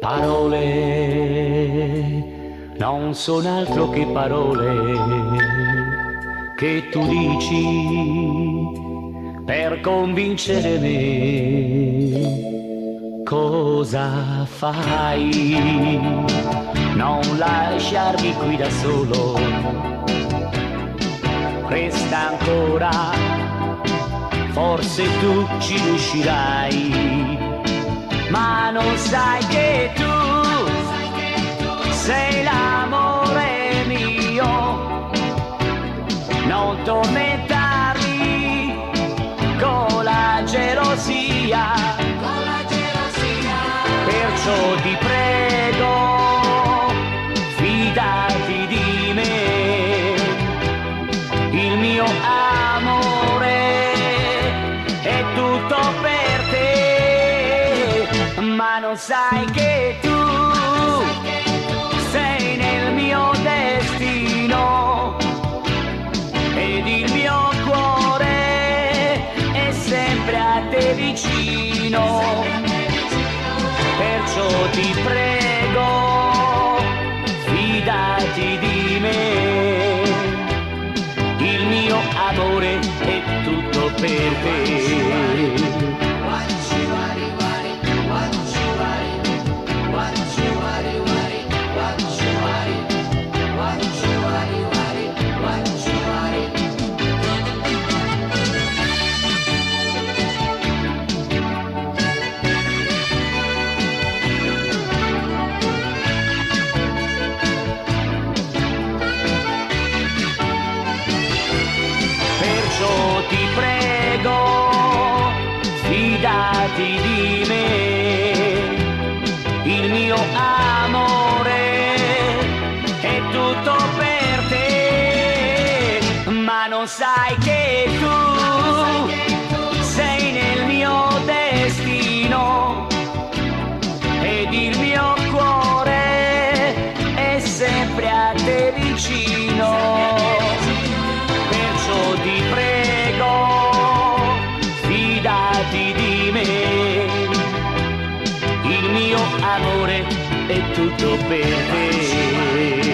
Parole non sono altro che parole che tu dici per convincere me. Cosa fai? Non lasciarmi qui da solo. Resta ancora, forse tu ci riuscirai, ma non sai che tu sei l'amore mio. Non tormentarmi con la gelosia, perciò ti prego, fidati di me. Il mio amore è tutto per te, ma non sai che tu sei nel mio destino ed il mio cuore è sempre a te vicino. Perciò ti prego, fidati di me. Il mio amore è tutto per te. Perciò ti prego, fidati di me. Il mio amore è tutto per te, ma non sai che tu sei nel mio destino ed il mio cuore è sempre a te vicino. Perciò ti prego, fidati di me. Il mio amore è tutto per te.